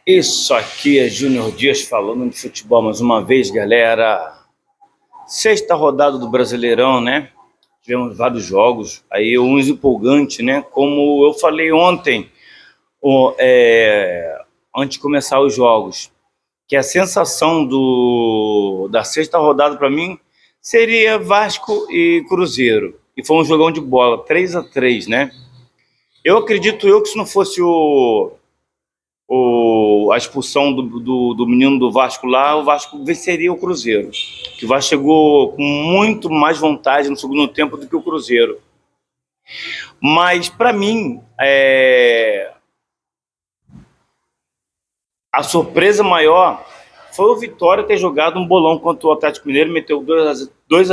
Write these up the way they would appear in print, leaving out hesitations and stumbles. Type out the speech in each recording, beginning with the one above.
Isso aqui é Júnior Dias falando de futebol mais uma vez, galera. Sexta rodada do Brasileirão, né? Tivemos vários jogos, aí uns empolgantes, né? Como eu falei ontem, antes de começar os jogos, que a sensação da sexta rodada para mim seria Vasco e Cruzeiro. E foi um jogão de bola, 3-3, né? Eu acredito que se não fosse a expulsão do menino do Vasco lá, o Vasco venceria o Cruzeiro. Que o Vasco chegou com muito mais vontade no segundo tempo do que o Cruzeiro. Mas, para mim, a surpresa maior foi o Vitória ter jogado um bolão contra o Atlético Mineiro, meteu 2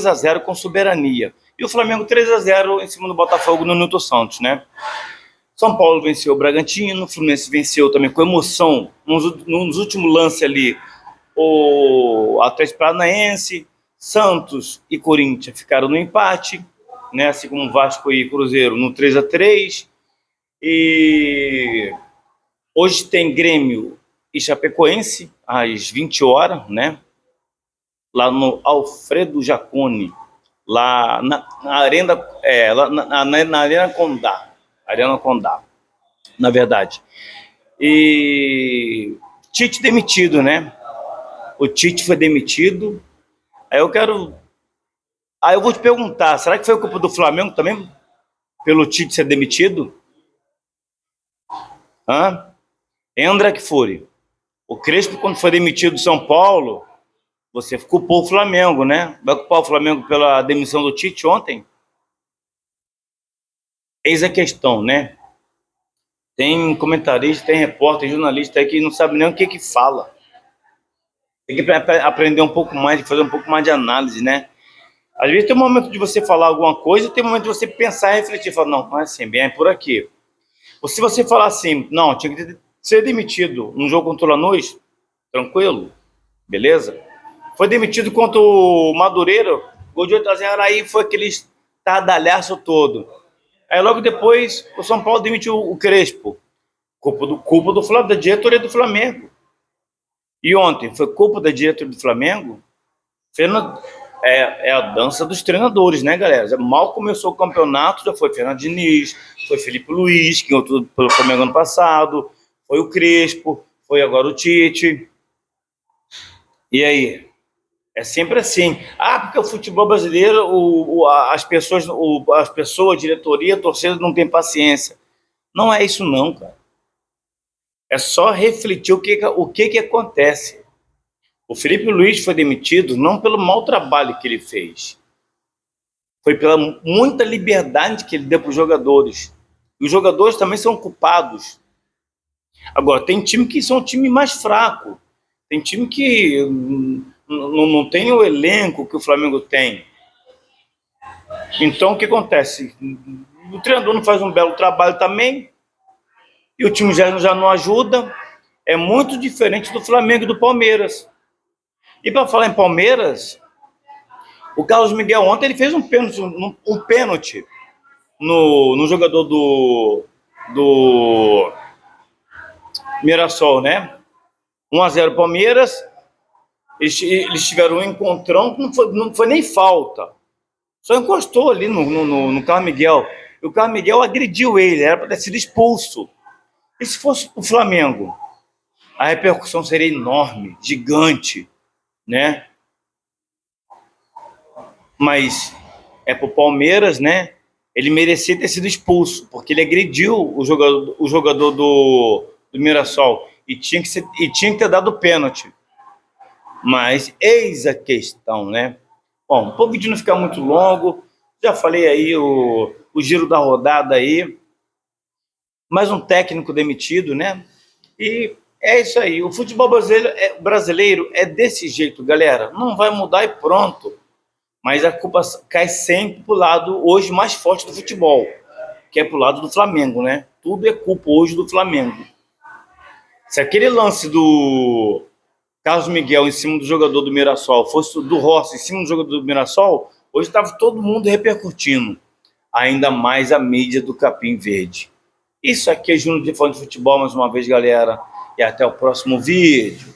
a 0 com soberania. E o Flamengo 3-0 em cima do Botafogo no Newton Santos, né? São Paulo venceu o Bragantino, o Fluminense venceu também com emoção nos últimos lances ali o Atlético Paranaense, Santos e Corinthians ficaram no empate, né? Assim como Vasco e Cruzeiro no 3-3. E hoje tem Grêmio e Chapecoense às 20 horas, né? Lá no Alfredo Jaconi, lá na Arena, na Arena Condá. Arena Condá, na verdade. E Tite demitido, né? O Tite foi demitido. Aí eu vou te perguntar, será que foi culpa do Flamengo também? Pelo Tite ser demitido? Hendrick Fury. O Crespo, quando foi demitido do São Paulo, você culpou o Flamengo, né? Vai culpar o Flamengo pela demissão do Tite ontem? Eis a questão, né? Tem comentarista, tem repórter, jornalista aí que não sabe nem o que fala. Tem que aprender um pouco mais, fazer um pouco mais de análise, né? Às vezes tem um momento de você falar alguma coisa e tem um momento de você pensar e refletir. Falar, não é assim, bem, é por aqui. Ou se você falar assim, não, tinha que ser demitido num jogo contra o Lanús, tranquilo, beleza? Foi demitido contra o Madureira, gol de 8-0, aí foi aquele estardalhaço todo. Aí logo depois o São Paulo demitiu o Crespo. Culpa do Flamengo, da diretoria do Flamengo. E ontem foi culpa da diretoria do Flamengo? É a dança dos treinadores, né, galera? Mal começou o campeonato, já foi Fernando Diniz, foi Felipe Luiz, que ganhou tudo pelo Flamengo ano passado, foi o Crespo, foi agora o Tite. E aí? É sempre assim. Porque o futebol brasileiro, as pessoas, a diretoria, a torcida não tem paciência. Não é isso não, cara. É só refletir o que acontece. O Felipe Luiz foi demitido não pelo mau trabalho que ele fez. Foi pela muita liberdade que ele deu para os jogadores. E os jogadores também são culpados. Agora, tem time que são um time mais fraco. Tem time que não tem o elenco que o Flamengo tem. Então, o que acontece? O treinador não faz um belo trabalho também, e o time já não ajuda. É muito diferente do Flamengo e do Palmeiras. E para falar em Palmeiras, o Carlos Miguel ontem ele fez um pênalti no jogador do Mirassol, né? 1-0 Palmeiras. Eles tiveram um encontrão que não foi nem falta. Só encostou ali no Carlos Miguel. E o Carlos Miguel agrediu ele, era para ter sido expulso. E se fosse o Flamengo? A repercussão seria enorme, gigante, né? Mas é pro Palmeiras, né? Ele merecia ter sido expulso, porque ele agrediu o jogador do Mirassol e tinha que ter dado pênalti. Mas eis a questão, né? Bom, para o vídeo não ficar muito longo, já falei aí o giro da rodada aí. Mais um técnico demitido, né? E é isso aí. O futebol brasileiro é desse jeito, galera. Não vai mudar e pronto. Mas a culpa cai sempre pro lado hoje mais forte do futebol, que é pro lado do Flamengo, né? Tudo é culpa hoje do Flamengo. Se aquele lance do Carlos Miguel em cima do jogador do Mirassol fosse do Rossi em cima do jogador do Mirassol, hoje estava todo mundo repercutindo. Ainda mais a mídia do Capim Verde. Isso aqui é Júnior de Fã de Futebol mais uma vez, galera. E até o próximo vídeo.